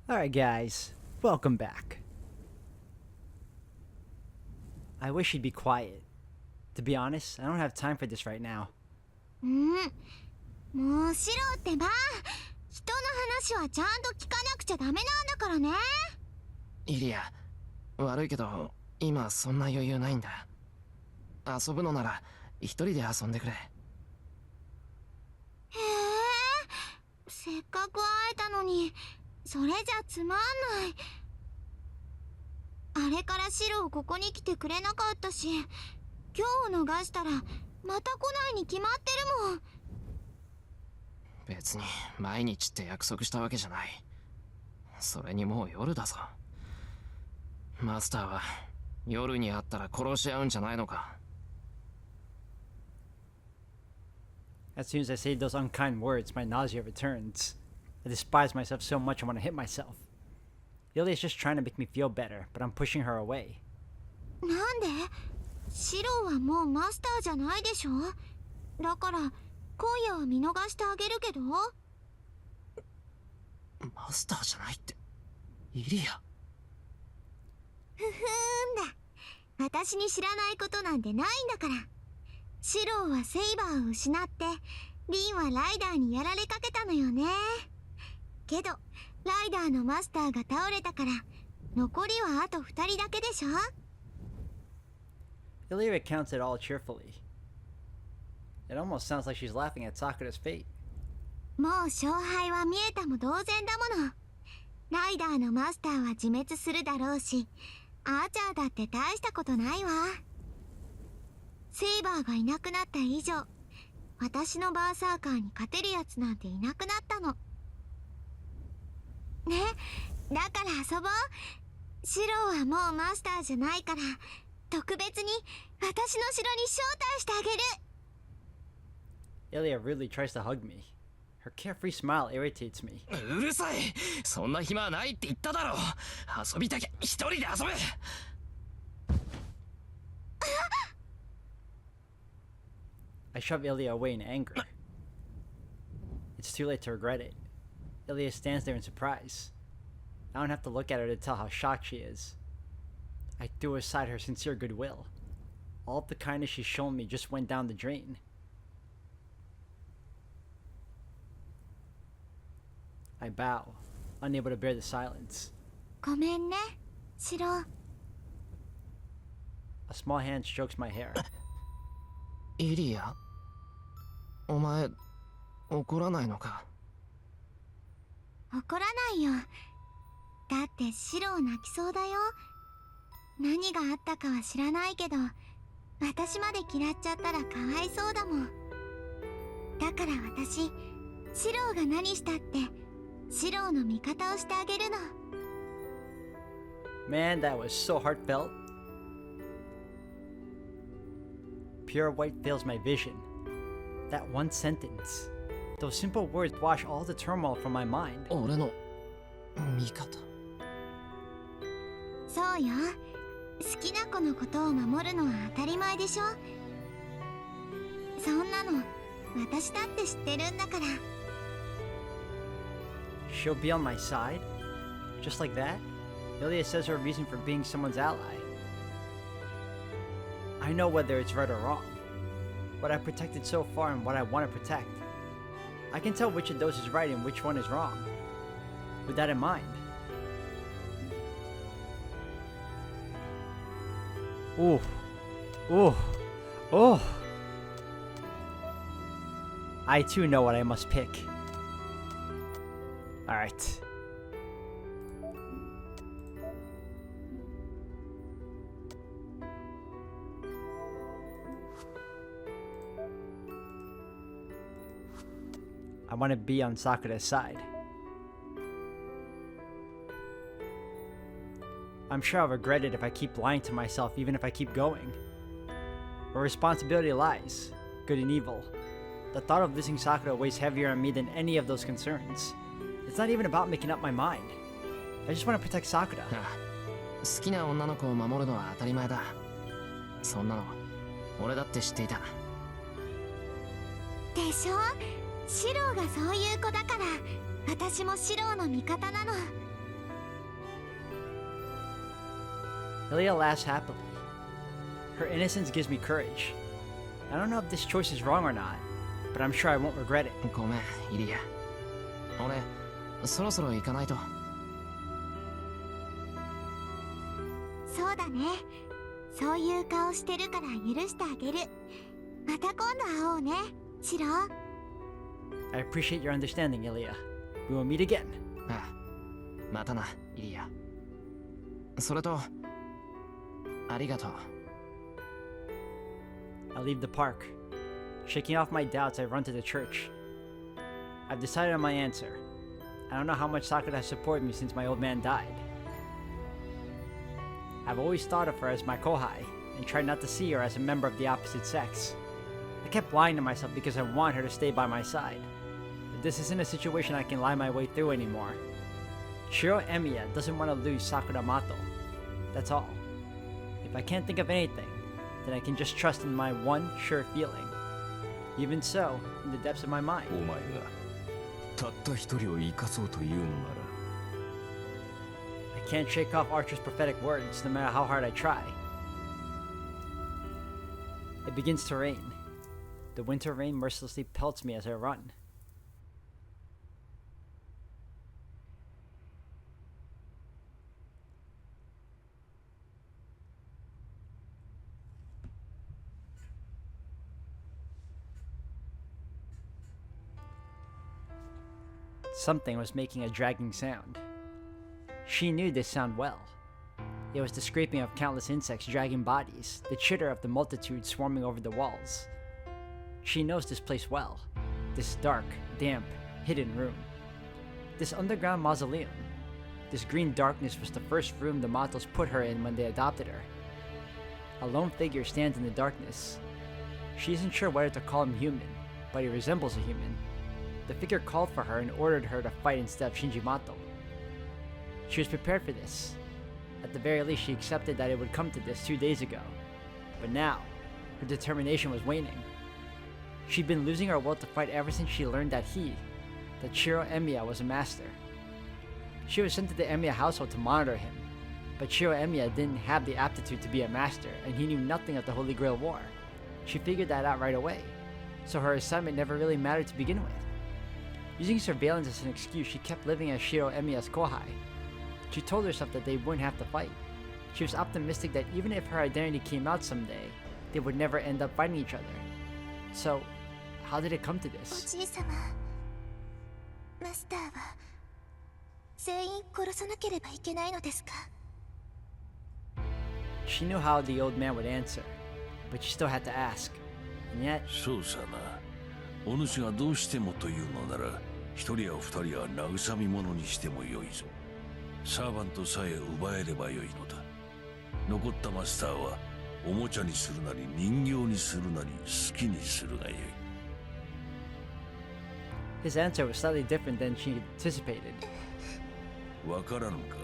Alright, guys, welcome back. I wish you'd be quiet. To be honest, I don't have time for this right now. もうシロってば、人の話はちゃんと聞かなくちゃダメなんだからね。イリア、悪いけど今そんな余裕ないんだ。遊ぶのなら一人で遊んでくれ。へえ、せっかく会えたのにそれじゃつまんない。あれからシロをここに来てくれなかったし、今日逃したらまた来ないに決まってるもん。別に毎日って約束したわけじゃない。それにもう夜だぞ。マスターは夜に会ったら殺し合うんじゃないのか。 As soon as I say those unkind words, my nausea returns. I despise myself so much I want to hit myself. Lilia's just trying to make me feel better, but I'm pushing her away. なんで？シロはもうマスターじゃないでしょ？だから今夜は見逃してあげるけど。マスターじゃないって、イリア。ふふーんだ。私に知らないことなんてないんだから。シロはセイバーを失ってリンはライダーにやられかけたのよね。けどライダーのマスターが倒れたから残りはあと2人だけでしょ。 Lilia recounts it all cheerfully. It almost sounds like she's laughing at Sakura's fate. もう勝敗は見えたも同然だもの。ライダーのマスターは自滅するだろうし、アーチャーだって大したことないわ。セイバーがいなくなった以上、私のバーサーカーに勝てるやつなんていなくなったの。ね、だから遊ぼう。シロはもうマスターじゃないから、特別に私の城に招待してあげる。Lilia really tries to hug me. Her carefree smile irritates me. うるさい、そんな暇はないって言っただろ。遊びたきゃ一人で遊べ。I shove Lilia away in anger. It's too late to regret it. Lilia stands there in surprise. I don't have to look at her to tell how shocked she is. I threw aside her sincere goodwill. All of the kindness she's shown me just went down the drain. I bow, unable to bear the silence. ごめんね、シロ。A small hand strokes my hair. イリア、お前怒らないのか？怒らないよ。だってシロ泣きそうだよ。何があったかは知らないけど、私まで嫌っちゃったらかわいそうだもん。だから私、シロが何したってシロの味方をしてあげるの。 Man, that was so heartfelt. Pure white fills my vision. That one sentence. Those simple words wash all the turmoil from my mind. 俺の味方。そうよ。好きな子のことを守るのは当たり前でしょ。そんなの私だって知ってるんだから。 She'll be on my side? Just like that? Lilia says her reason for being someone's ally. I know whether it's right or wrong. What I've protected so far and what I want to protect. I can tell which of those is right and which one is wrong. With that in mind. Ooh. Ooh. Oh. I too know what I must pick. Alright. I want to be on Sakura's side. I'm sure I'll regret it if I keep lying to myself, even if I keep going. Where responsibility lies, good and evil. The thought of losing Sakura weighs heavier on me than any of those concerns. It's not even about making up my mind. I just want to protect Sakura. 好きな女の子を守るのは当たり前だ。そんなの俺だって知っていた。でしょ？シロがそういう子だから私もシロの味方なの。Ilya laughs happily. Her innocence gives me courage. I don't know if this choice is wrong or not, but I'm sure I won't regret it. ごめん、イリア。俺、そろそろ行かないと。そうだね。そういう顔してるから許してあげる。また今度会おうね、シロ。I appreciate your understanding, Ilya. We will meet again. ああ、またな、イリア。それと、ありがとう。I leave the park. Shaking off my doubts, I run to the church. I've decided on my answer. I don't know how much Sakura has supported me since my old man died. I've always thought of her as my kohai, and tried not to see her as a member of the opposite sex. I kept lying to myself because I want her to stay by my side. But this isn't a situation I can lie my way through anymore. Shiro Emiya doesn't want to lose Sakura Mato. That's all. If I can't think of anything, then I can just trust in my one sure feeling. Even so, in the depths of my mind. お前がたった一人を生かそうというのなら I can't shake off Archer's prophetic words, no matter how hard I try. It begins to rain. The winter rain mercilessly pelts me as I run. Something was making a dragging sound. She knew this sound well. It was the scraping of countless insects dragging bodies, the chitter of the multitude swarming over the walls. She knows this place well. This dark, damp, hidden room. This underground mausoleum. This green darkness was the first room the Matos put her in when they adopted her. A lone figure stands in the darkness. She isn't sure whether to call him human, but he resembles a human. The figure called for her and ordered her to fight instead of Shinji Mato. She was prepared for this. At the very least, she accepted that it would come to this 2 days ago. But now, her determination was waning. She'd been losing her will to fight ever since she learned that Shiro Emiya was a master. She was sent to the Emiya household to monitor him, but Shiro Emiya didn't have the aptitude to be a master, and he knew nothing of the Holy Grail War. She figured that out right away, so her assignment never really mattered to begin with. Using surveillance as an excuse, she kept living as Shiro Emiya's kohai. She told herself that they wouldn't have to fight. She was optimistic that even if her identity came out someday, they would never end up fighting each other. So, how did it come to お this? じい様、マスターは全員殺さなければいけないのですか？ She knew how the old man would answer, but she still had to ask. And yet, そうさな。お主がどうしてもというのなら一人や二人は慰み者にしてもよいぞ。サーバントさえ奪えればよいのだ。残ったマスターはおもちゃにするなり人形にするなり好きにするがよい。 his answer was slightly different than she anticipated. わからぬか。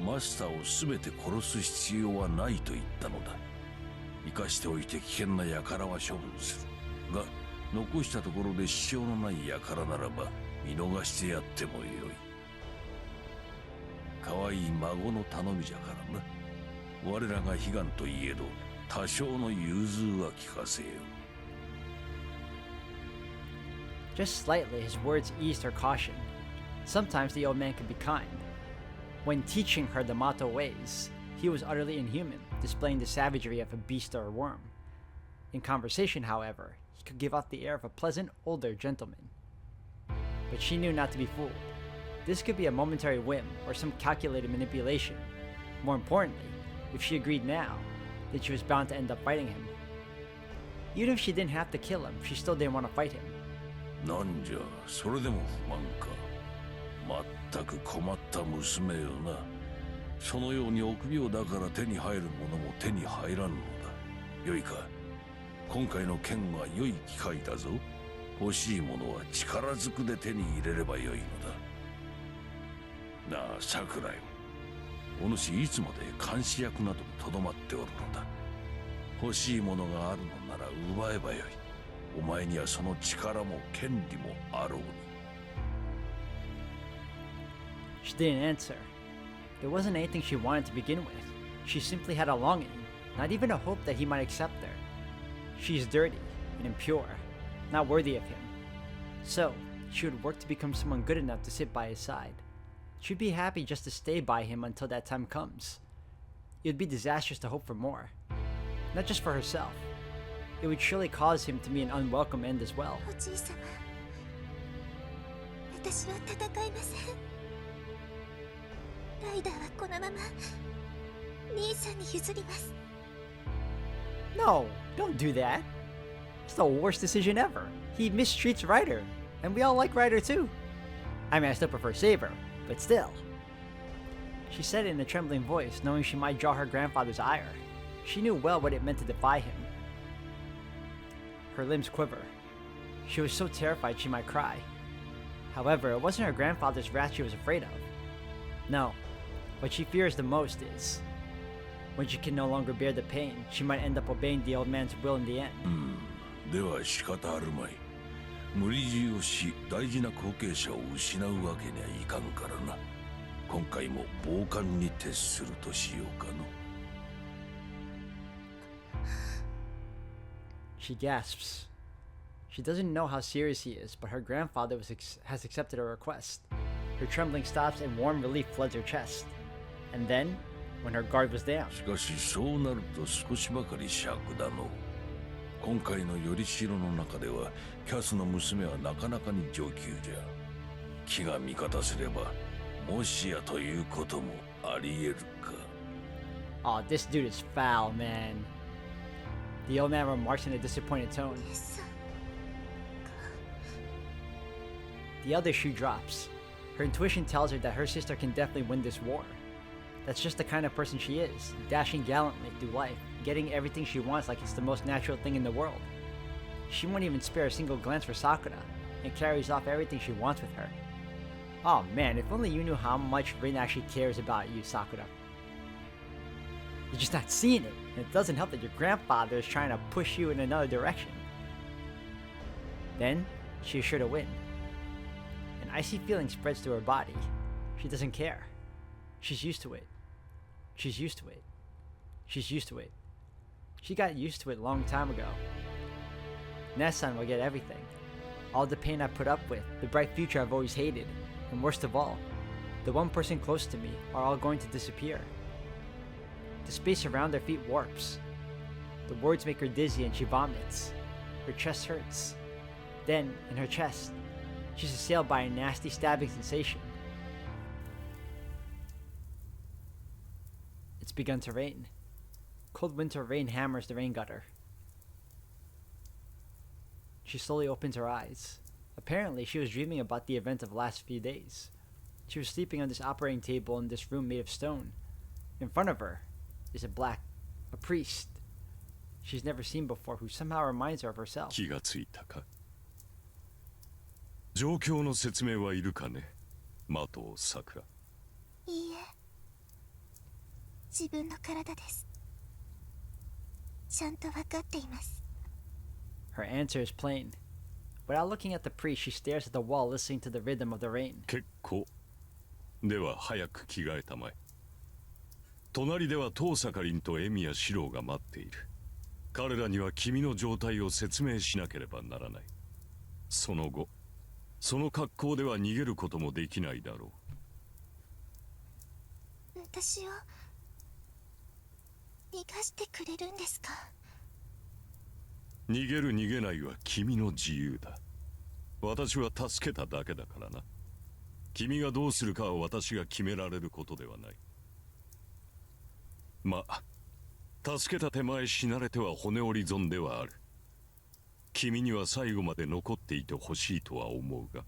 マスターを全て殺す必要はないと言ったのだ。生かしておいて危険な輩は処分する。が、残したところで支障のない輩ならば見逃してやってもよい。可愛い孫の頼みじゃからな。我らが悲願といえど多少の融通は聞かせよ。 Just slightly, his words eased her caution. Sometimes the old man could be kind. When teaching her the Mato ways, he was utterly inhuman, displaying the savagery of a beast or a worm. In conversation, however, he could give off the air of a pleasant, older gentleman. But she knew not to be fooled. This could be a momentary whim or some calculated manipulation. More importantly, if she agreed now, then she was bound to end up fighting him. Even if she didn't have to kill him, she still didn't want to fight him. なんじゃ、それでも不満か。まったく困った娘よな。そのように臆病だから手に入るものも手に入らんのだ。よいか。今回の剣は良い機会だぞ。欲しいものは力ずくで手に入れればよいのだ。なあ、桜よ。お主いつまで監視役などにとどまっておるのだ。欲しいものがあるのなら奪えばよい。お前にはその力も権利もあろうに。 She didn't answer. There wasn't anything she wanted to begin with. She simply had a longing, not even a hope that he might accept her. She's dirty and impure, not worthy of him. So, she would work to become someone good enough to sit by his side. She'd be happy just to stay by him until that time comes. It would be disastrous to hope for more. Not just for herself. It would surely cause him to meet an unwelcome end as well. おじい様、私は戦いません。ライダーはこのまま兄さんに譲ります。 No, don't do that. It's the worst decision ever. He mistreats Ryder, and we all like Ryder too. I mean, I still prefer Saber, but still. She said it in a trembling voice, knowing she might draw her grandfather's ire. She knew well what it meant to defy him. Her limbs quiver. She was so terrified she might cry. However, it wasn't her grandfather's wrath she was afraid of. No, what she fears the most is when she can no longer bear the pain, she might end up obeying the old man's will in the end. では仕方あるまい。無理強いをし大事な後継者を失うわけにはいかんからな。今回も傍観に徹するとしようかの。She gasps. She doesn't know how serious he is, but her grandfather has accepted her request. Her trembling stops and warm relief floods her chest. And then, when her guard was down. しかしそうなると少しばかり尺だの。今回のよりしろの中ではキャスの娘はなかなかに上級じゃ。気が味方すればもしやということもあり得るか。 Aw, this dude is foul, man. The old man remarks in a disappointed tone. 姉さん The other shoe drops. Her intuition tells her that her sister can definitely win this war. That's just the kind of person she is, dashing gallantly through life, getting everything she wants like it's the most natural thing in the world. She won't even spare a single glance for Sakura, and carries off everything she wants with her. Oh man, if only you knew how much Rin actually cares about you, Sakura. You're just not seeing it, and it doesn't help that your grandfather is trying to push you in another direction. Then, she is sure to win. An icy feeling spreads through her body. She doesn't care. She's used to it. She's used to it. She's used to it. She got used to it a long time ago. Nessan will get everything. All the pain I put up with, the bright future I've always hated, and worst of all, the one person close to me are all going to disappear. The space around her feet warps. The words make her dizzy and she vomits. Her chest hurts. Then, in her chest, she's assailed by a nasty stabbing sensation. It's begun to rain. Cold winter rain hammers the rain gutter. She slowly opens her eyes. Apparently, she was dreaming about the event of the last few days. She was sleeping on this operating table in this room made of stone. In front of her is a priest she's never seen before who somehow reminds her of herself. 気がついたか。状況の説明はいるかね、的さくら。いいえ、自分の体です。ちゃんと分かっています。 Her answer is plain. Without looking at the priest, she stares at the wall, listening to the rhythm of the rain. 結構。では早く着替えたまえ。隣では遠坂凛とエミや四郎が待っている。彼らには君の状態を説明しなければならない。その後、その格好では逃げることもできないだろう。私を逃がしてくれるんですか？逃げる逃げないは君の自由だ。私は助けただけだからな。君がどうするかは私が決められることではない。まあ、助けた手前死なれては骨折り損ではある。君には最後まで残っていてほしいとは思うが。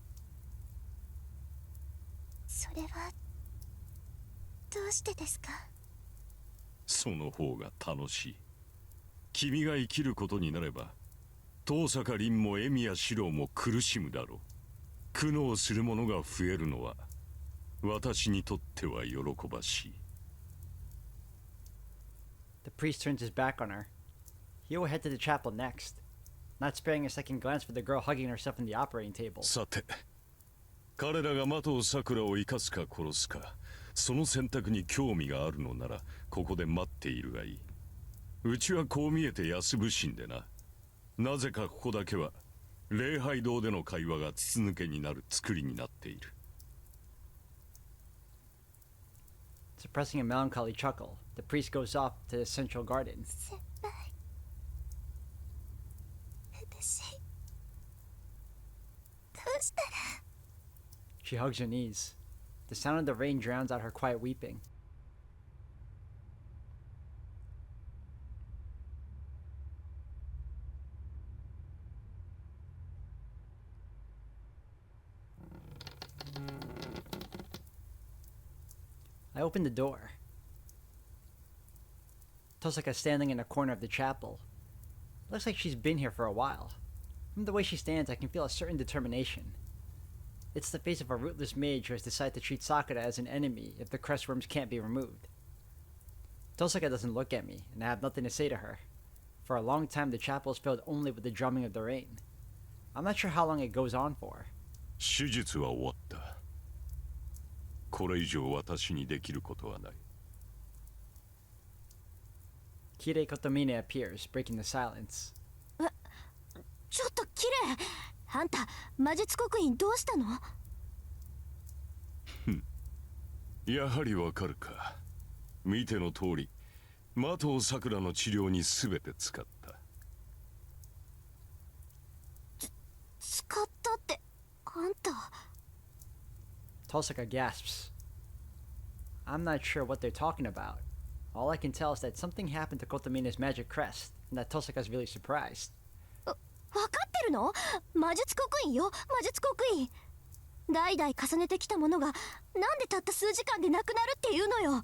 それはどうしてですか？その方が楽しい。君が生きることになれば、遠坂凛もエミや四郎も苦しむだろう。苦悩する者が増えるのは、私にとっては喜ばしい。The priest turns his back on her. He will head to the chapel next, not sparing a second glance for the girl hugging herself in the operating table. さて、彼らが的をさくらを生かすか殺すか、その選択に興味があるのならここで待っているがいい。うちはこう見えて安物心でな。なぜかここだけは礼拝堂での会話が筒抜けになる作りになっている。Suppressing a melancholy chuckle, the priest goes off to the central garden. 先輩、私どうしたら。 She hugs her knees. The sound of the rain drowns out her quiet weeping. I open the door. Tosaka's standing in a corner of the chapel. Looks like she's been here for a while. From the way she stands, I can feel a certain determination. It's the face of a rootless mage who has decided to treat Sakura as an enemy if the crest worms can't be removed. Tosaka doesn't look at me, and I have nothing to say to her. For a long time, the chapel is filled only with the drumming of the rain. I'm not sure how long it goes on for. 手術は終わった。これ以上私にできることはない。Kirei Kotomine appears, breaking the silence. ちょっとキレイ、あんた魔術刻印どうしたの？やはりわかるか。見ての通り、麻藤さくらの治療に全て使った。使ったってあんた。Tosaka gasps. I'm not sure what they're talking about. All I can tell is that something happened to Kotomine's magic crest, and that Tosaka's really surprised. 分かってるの？魔術刻印よ、魔術刻印。代々重ねてきたものがなんでたった数時間でなくなるっていうのよ。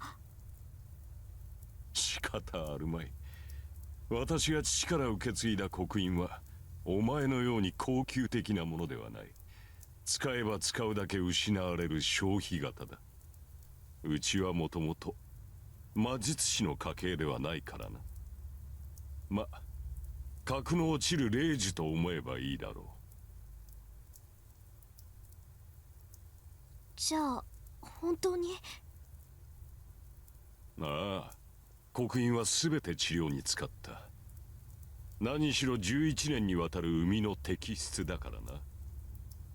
仕方あるまい。私が父から受け継いだ刻印はお前のように高級的なものではない。使えば使うだけ失われる消費型だ。うちはもともと魔術師の家系ではないからな。ま、格の落ちる霊樹と思えばいいだろう。じゃあ本当に？ああ、刻印は全て治療に使った。何しろ11年にわたる生みの摘出だからな。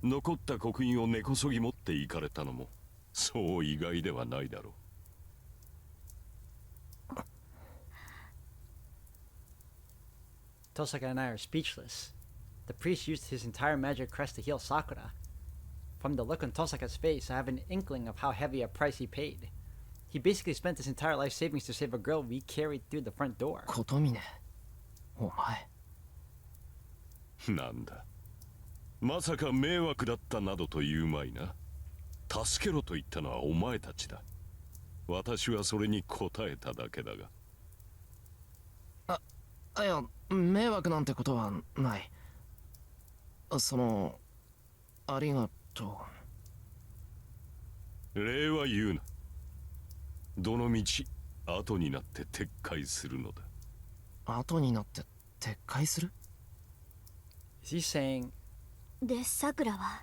残った刻印を根こそぎ持っていかれたのもそう意外ではないだろう。Tosaka and I are speechless. The priest used his entire magic crest to heal Sakura. From the look on Tosaka's face, I have an inkling of how heavy a price he paid. He basically spent his entire life savings to save a girl we carried through the front door. 琴峰、お前。なんだ。まさか迷惑だったなどと言うまいな。助けろと言ったのはお前たちだ。私はそれに応えただけだが。いや、迷惑なんてことはない。ありがとう。礼は言うな。どの道、後になって撤回するのだ。後になって撤回する？ Is he saying... で、さくらは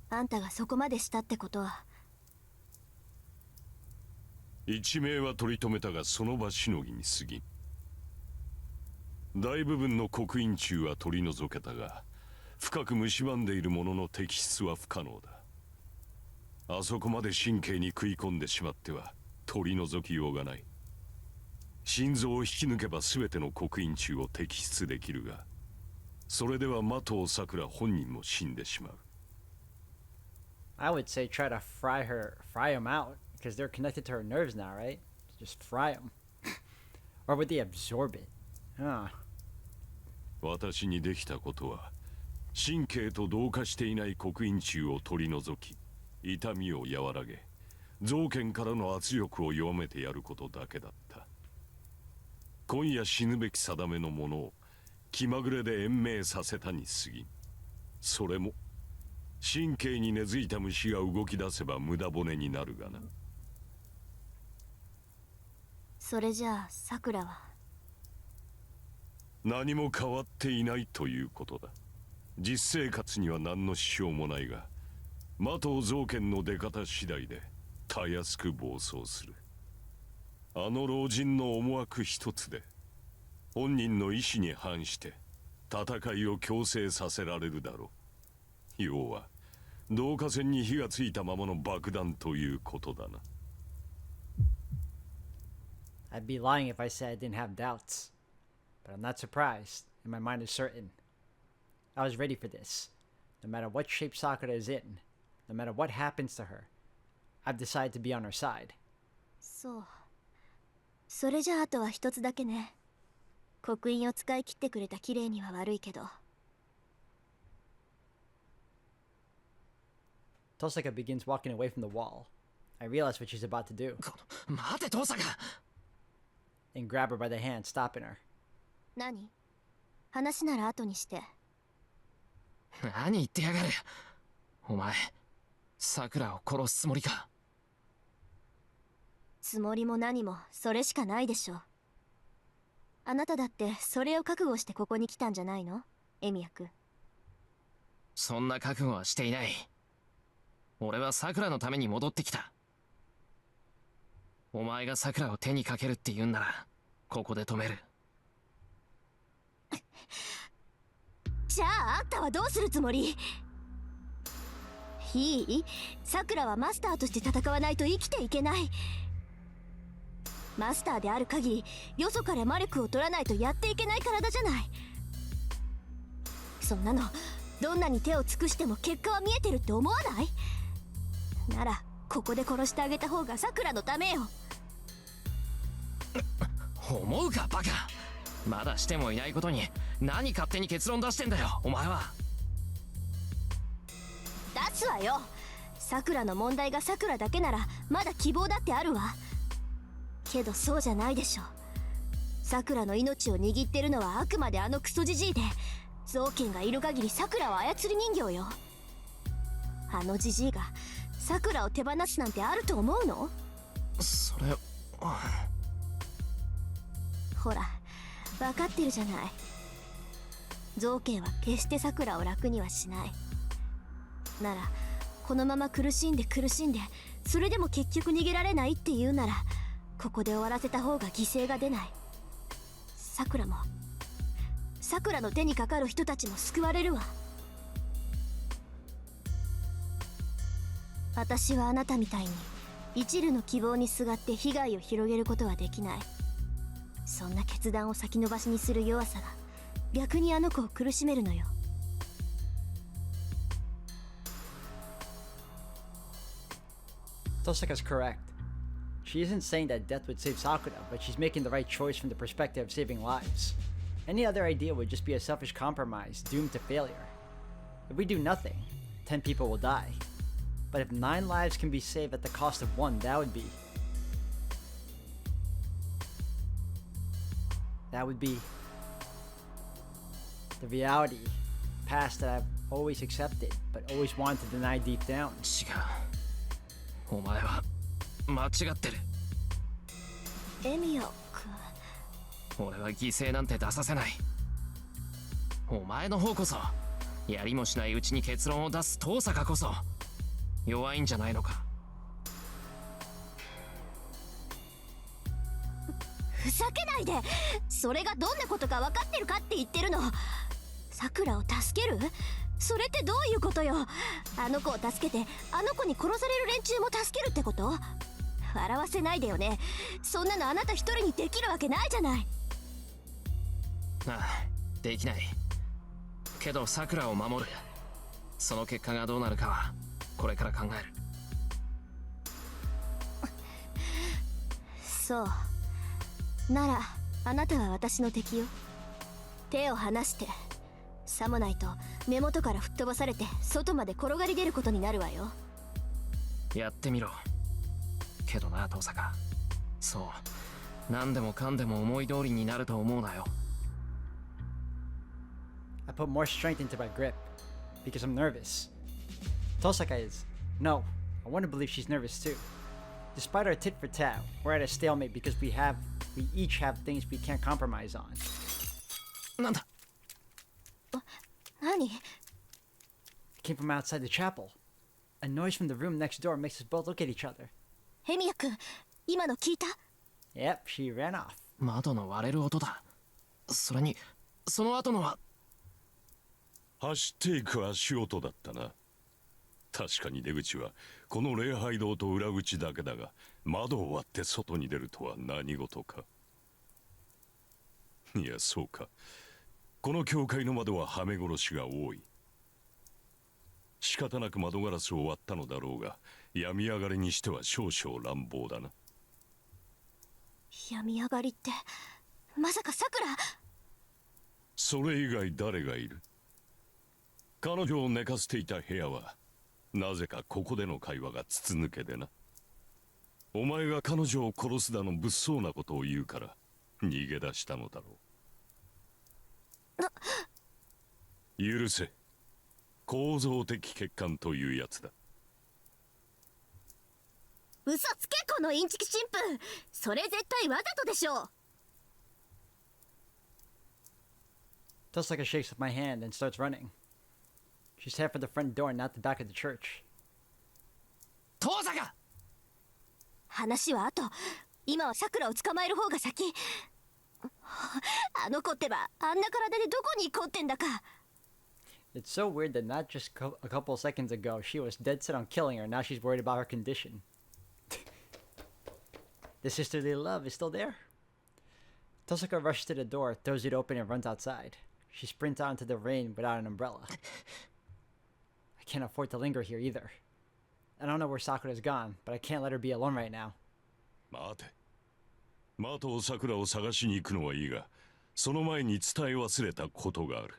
あんたがそこまでしたってことは。一命は取り留めたがその場しのぎに過ぎん。大部分の刻印虫は取り除けたが、深く蝕んでいるものの摘出は不可能だ。あそこまで神経に食い込んでしまっては取り除きようがない。心臓を引き抜けば全ての刻印虫を摘出できるが、それでは麻藤さくら本人も死んでしまう。I would say try to fry them out, because they're connected to her nerves now, right? Just fry them. Or would they absorb it? Huh. 私にできたことは、神経と同化していない刻印虫を取り除き、痛みを和らげ、臓剣からの圧力を弱めてやることだけだった。今夜死ぬべき定めのものを気まぐれで延命させたに過ぎん。それも神経に根付いた虫が動き出せば無駄骨になるがな。それじゃあさくらは何も変わっていないということだ。実生活には何の支障もないが、麻藤臓剣の出方次第でたやすく暴走する。あの老人の思惑一つで本人の意思に反して戦いを強制させられるだろう。要は導火線に火がついたままの爆弾ということだな。I'd be lying if I said I didn't have doubts. But I'm not surprised, and my mind is certain. I was ready for this. No matter what shape Sakura is in, no matter what happens to her, I've decided to be on her side. そう。それじゃあ、あとは一つだけね。刻印を使い切ってくれたキレイには悪いけど。Tosaka begins walking away from the wall. I realize what she's about to do, 待て遠坂。 and grab her by the hand, stopping her. 何？話なら後にして。何言ってやがる。お前さくらを殺すつもりか。つもりも何もそれしかないでしょ。あなただってそれを覚悟してここに来たんじゃないの？エミヤ君。そんな覚悟はしていない。俺はさくらのために戻ってきた。お前がさくらを手にかけるって言うんならここで止める。じゃああんたはどうするつもり？いい？さくらはマスターとして戦わないと生きていけない。マスターである限りよそから魔力を取らないとやっていけない体じゃない。そんなのどんなに手を尽くしても結果は見えてるって思わない？ならここで殺してあげた方がさくらのためよ。思うかバカ。まだしてもいないことに何勝手に結論出してんだよお前は。出すわよ。さくらの問題がさくらだけならまだ希望だってあるわ。けどそうじゃないでしょ。さくらの命を握ってるのはあくまであのクソじじいで、造剣がいる限りさくらは操り人形よ。あのじじいがさくらを手放すなんてあると思うの？それほら分かってるじゃない。造剣は決してさくらを楽にはしない。ならこのまま苦しんでそれでも結局逃げられないって言うならここで終わらせた方が犠牲が出ない。さくらもさくらの手にかかる人たちも救われるわ。私はあなたみたいに一縷の希望にすがって被害を広げることはできない。そんな決断を先延ばしにする弱さが逆にあの子を苦しめるのよ。Tosaka's correct. She isn't saying that death would save Sakura, but she's making the right choice from the perspective of saving lives. Any other idea would just be a selfish compromise doomed to failure. If we do nothing, 10 people will die. But if 9 lives can be saved at the cost of 1, that would be the reality, past that I've always accepted, but always wanted to deny deep down. 違う。お前は間違ってる。エミヤ君。俺は犠牲なんて出させない。お前の方こそやりもしないうちに結論を出す遠坂こそ弱いんじゃないのか。ふざけないで。それがどんなことか分かってるかって言ってるの。さくらを助ける？それってどういうことよ。あの子を助けてあの子に殺される連中も助けるってこと？笑わせないでよね。そんなのあなた一人にできるわけないじゃない。ああ、できない。けどさくらを守る。その結果がどうなるかはこれから考える。そうならあなたは私の敵よ。手を離して。さもないと根元から吹っ飛ばされて外まで転がり出ることになるわよ。やってみろ。けどな遠坂、そう何でもかんでも思い通りになると思うなよ。 I put more strength into my grip because I'm nervous. Tosaka is. No, I want to believe she's nervous too. Despite our tit for tat, we're at a stalemate because we each have things we can't compromise on. なんだ。何？ It came from outside the chapel. A noise from the room next door makes us both look at each other. エミヤ君、今の聞いた？ Yep, she ran off. 窓の割れる音だ。それにその後のは。走っていく足音だったな。確かに出口はこの礼拝堂と裏口だけだが、窓を割って外に出るとは何事か。いや、そうか。この教会の窓ははめ殺しが多い。仕方なく窓ガラスを割ったのだろうが、病み上がりにしては少々乱暴だな。病み上がりって、まさかさくら？それ以外誰がいる？彼女を寝かせていた部屋はなぜかここでの会話が筒抜けでな。お前が彼女を殺すだの物騒なことを言うから逃げ出したのだろう。許せ。構造的欠陥というやつだ。嘘つけ、このインチキ神父。それ絶対わざとでしょう。 Tosaka shakes up my hand and starts running. She's headed for the front door, not the back of the church. 遠坂！話は後。今はさくらを捕まえる方が先。あの子ってば、あんな体でどこに行こうってんだか。It's so weird that not just a couple seconds ago she was dead set on killing her, now she's worried about her condition. The sisterly love is still there. Tosaka rushes to the door, throws it open, and runs outside. She sprints out into the rain without an umbrella. I can't afford to linger here either. I don't know where Sakura's gone, but I can't let her be alone right now. 待て。マトさくらを探しに行くのはいいが、その前に伝え忘れたことがある。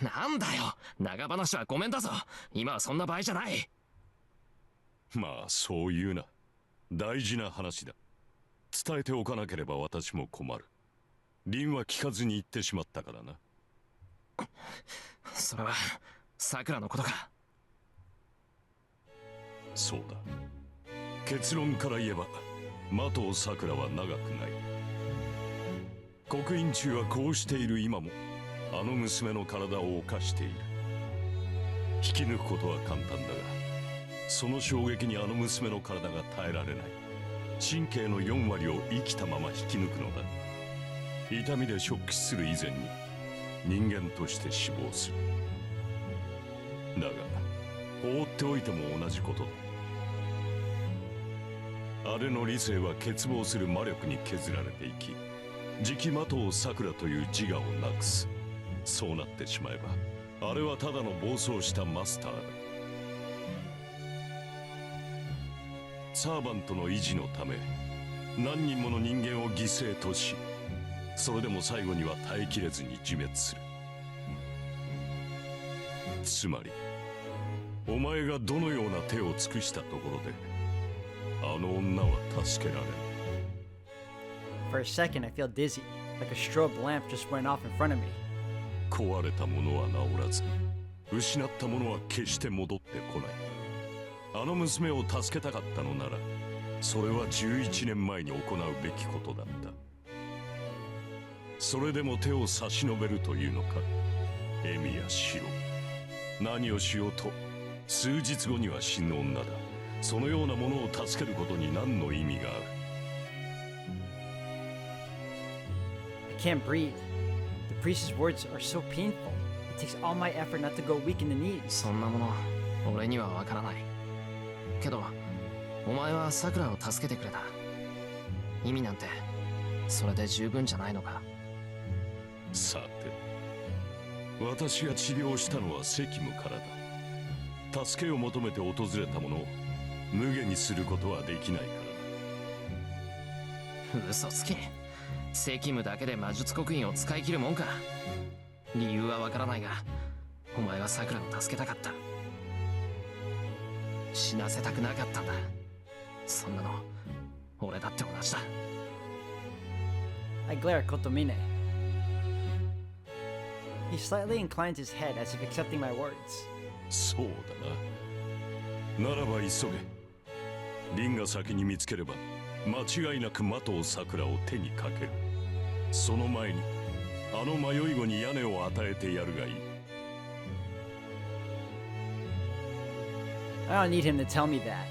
なんだよ、長話はごめんだぞ。今はそんな場合じゃない。まあそう言うな。大事な話だ。伝えておかなければ私も困る。リンは聞かずに言ってしまったからな。それはさくらのことか。そうだ。結論から言えばマトウさくらは長くない。刻印中はこうしている今もあの娘の体を犯している。引き抜くことは簡単だが、その衝撃にあの娘の体が耐えられない。神経の4割を生きたまま引き抜くのだ。痛みでショック死する以前に人間として死亡する。だが放っておいても同じことだ。あれの理性は欠乏する魔力に削られていき、次期マトウさくらという自我をなくす。そうなってしまえばあれはただの暴走したマスターだ。サーバントの維持のため何人もの人間を犠牲とし、それでも最後には耐えきれずに自滅する。つまりお前がどのような手を尽くしたところであの女は助けられる。 For a second, I feel dizzy, like a strobe lamp just went off in front of me. 壊れたものは治らず、失ったものは決して戻ってこない。あの娘を助けたかったのなら、それは11年前に行うべきことだった。それでも手を差し伸べるというのか、エミやシロ。何をしようと数日後には死ぬ女だ。そのようなものを助けることに何の意味がある。 I can't breathe. The priest's words are so painful. It takes all my effort not to go weak in the knees. そんなもの俺にはわからない。けどお前はさくらを助けてくれた。意味なんてそれで十分じゃないのか。さて、私が治療したのは責務からだ。助けを求めて訪れた者を無下にすることはできないからな。嘘つき。責務だけで魔術刻印を使い切るもんか。理由はわからないが、お前はさくらを助けたかった。死なせたくなかったんだ。そんなの俺だって同じだ。 I glare at Kotomine. He slightly inclines his head as if accepting my words. そうだな。ならば急げ。リンが先に見つければ間違いなくマトウさくらを手にかける。その前にあの迷い子に屋根を与えてやるがいい。 I don't need him to tell me that.